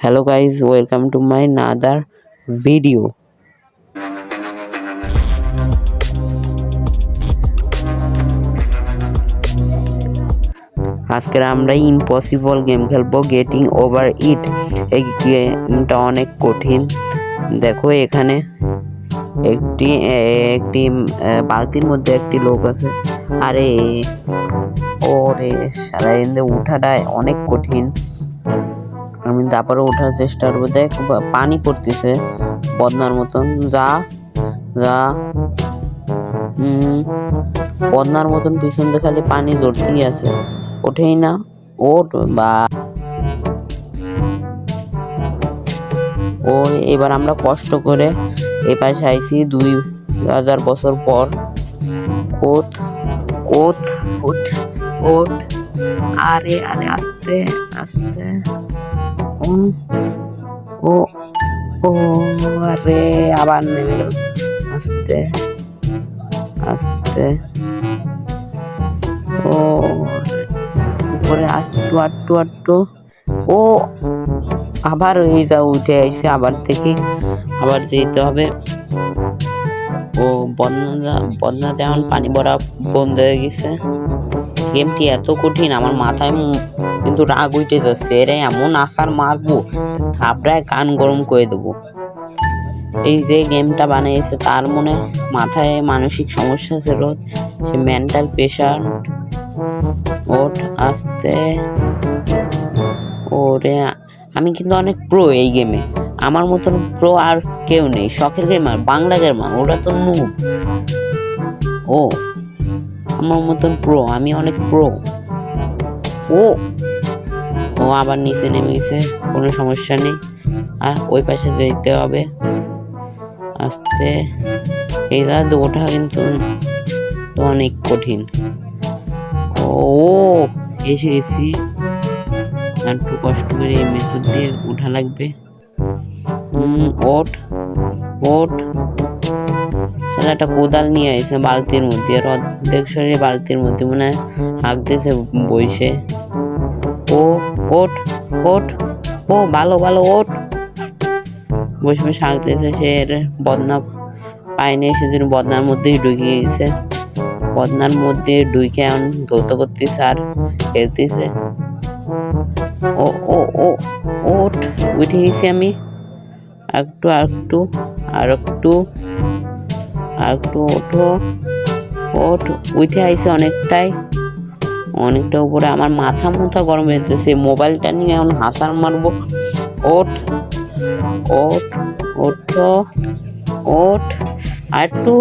Hello guys, welcome to my another video. আজকে আমরা impossible game খেলবো, গেটিং ওভার ইট। এই গেমটা অনেক কঠিন। দেখো এখানে একটি বালতির মধ্যে একটি লোক আছে। আরে ওরে সারা উঠাটা অনেক কঠিন। আমি তারপরে ওঠার চেষ্টা করবো। দেখ পানি পড়তেছে বদনার মতন। যা যা বদনার মতন পিছন দিয়ে খালি পানি জড়তেই আছে, ওঠেই না। ওঠ বা ও এবার আমরা কষ্ট করে এ পাশে আইছি 2000 বছর পর। কোথ কোথ ওঠ ওঠ। আরে আরে আস্তে আস্তে। ও ও আরে আবার নেমে গেল। আস্তে আস্তে। ও উপরে আটটু আটটু আটটু। ও আবার এই যা উঠে আইছে, আবার থেকে আবার যেতে হবে। ও বন্যাতে এখন পানি ভরা বন্ধ হয়ে গেছে। গেমটি এত কঠিন, আমার মাথায় কিন্তু রাগ উঠে যাচ্ছে। এরা এমন আসার মারবো, থাপড়ায় কান গরম করে দেবো। এই যে গেমটা বানিয়েছে তার মনে মাথায় মানসিক সমস্যা ছিল, সে মেন্টাল প্রেশার। ওঠ আস্তে। ওরে আমি কিন্তু অনেক প্রো এই গেমে, আমার মতন প্রো আর কেউ নেই। শখের গেমার, বাংলা গেমার, ওরা তো নুব। ও আমার মতন প্রো, আমি অনেক প্রো। ও ও আবার নিচে নেমে গেছে, কোনো সমস্যা নেই। আর ওই পাশে যেতে হবে আস্তে। এই জায়গায় ওঠা কিন্তু তো অনেক কঠিন। ও এসে গেছি, আর একটু কষ্ট করে এই মেথড দিয়ে উঠা লাগবে। ওঠ ওঠ। সেটা একটা কোদাল নিয়ে আসছে বালতির মধ্যে, আর অর্ধেক শরীরে বালতির মধ্যে মনে হয় হাঁকতেছে বইসে। ও ওঠ ওঠ। ও ভালো ভালো ওঠ। বসে বসে হাঁকতেছে। সে বদনা পায়নি, সেজন্য বদনার মধ্যেই ঢুকে গেছে। বদনার মধ্যে ঢুকে এখন ধৌত করতেছে আর খেলতেছে। ও ও ও ওঠ। উঠে গেছি আমি। একটু একটু আর একটু আর একটু। ওঠো ওঠ। উঠে আইছে অনেকটা উপরে। আমার মাথা গরম হয়েছে, সে মোবাইলটা নিয়ে এখন হাসার মারবো। ওঠ ওঠ ওঠো ওঠ। আরটু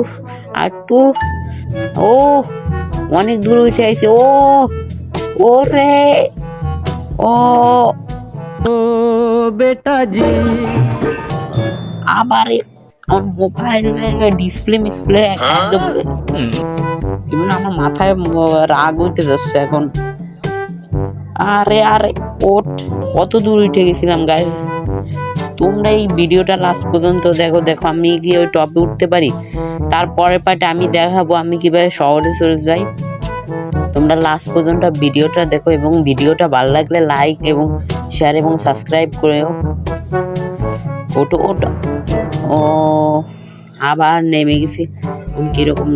আরটু। ও অনেক দূর উঠে আইছে। ও রে ও বেটা জি। আবার আমার মোবাইল ডিসপ্লে একদম আমার মাথায় রাগ উঠে যাচ্ছে এখন। আরে আরে ওঠ। কত দূর উঠে গেছিলাম গাইস। তোমরা এই ভিডিওটা লাস্ট পর্যন্ত দেখো। দেখো আমি কি ওই টপে উঠতে পারি, তারপরের পার্টে আমি দেখাবো আমি কিভাবে শহরে চলে যাই। তোমরা লাস্ট পর্যন্ত ভিডিওটা দেখো, এবং ভিডিওটা ভালো লাগলে লাইক এবং শেয়ার এবং সাবস্ক্রাইব করেও। ওটো ওটো। ও আবার নেমে গেছি, কিরকম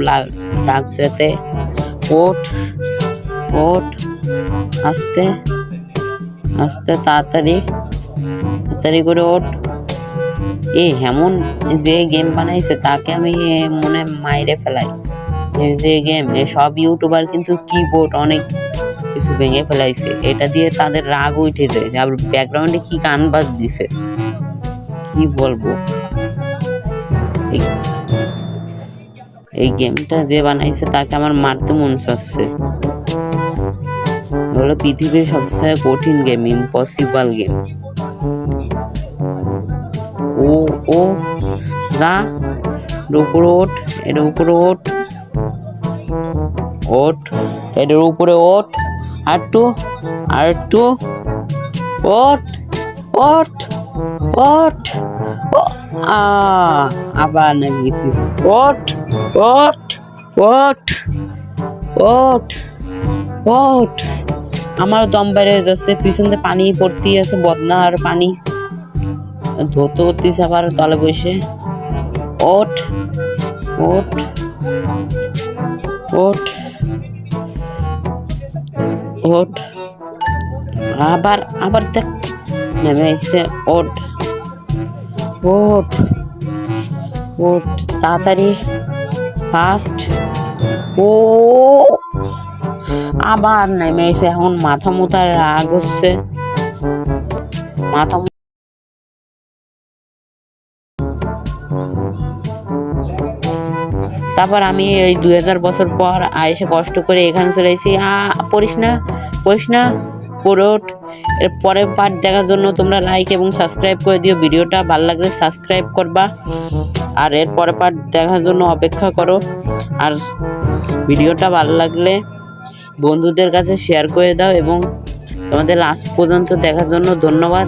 লাগছে। ওঠ ওঠ আস্তে আস্তে। তাড়াতাড়ি করে ওঠ। এমন যে গেম বানাইছে তাকে আমি মনে মাইরে ফেলাই। যে গেম সব ইউটিউবার কিন্তু কিবোর্ড অনেক কিছু ভেঙে ফেলাইছে, এটা দিয়ে তাদের রাগ উঠে যায়। আর ব্যাকগ্রাউন্ডে কি গান বাজ দিছে, কি বলবো। এই গেমটা যে বানাইছে তাকে আমার মারতে মন চাচ্ছে। হলো পৃথিবীর সবচেয়ে কঠিন গেম, ইম্পসিবল গেম। ও ও যা উপরে ওঠ। এর উপরে ওঠ ওঠ। এর উপরে ওঠ। আরটু আরটু। ওঠ ওঠ ওঠ। আবার নেমে গেছি। ওঠ ওঠ ওঠ ওঠ ওঠ। আমার দম বেড়ে যাচ্ছে, পিছন দিয়ে পানি ভর্তি আছে, বদনা আর পানি। ধরতে করতেছে আবার তলে বসে। ওঠ ওঠ ওঠ ওঠ, আবার আবার দেখ নেমে এসে। ওঠ ওঠ ওঠ তাড়াতাড়ি, ফাস্ট। ও আবার নেমে এসে এখন মাথা মুথা রাগ হচ্ছে, মাথা। তারপর আমি এই 2000 বছর পর এসে কষ্ট করে এখানে চলে এসেছি। পড়িস না পড়িস না, পড়ে ওঠ। এর পরের পার্ট দেখার জন্য তোমরা লাইক এবং সাবস্ক্রাইব করে দিও। ভিডিওটা ভালো লাগলে সাবস্ক্রাইব করবা, আর এর পরের পার্ট দেখার জন্য অপেক্ষা করো। আর ভিডিওটা ভালো লাগলে বন্ধুদের কাছে শেয়ার করে দাও, এবং তোমাদের লাস্ট পর্যন্ত দেখার জন্য ধন্যবাদ।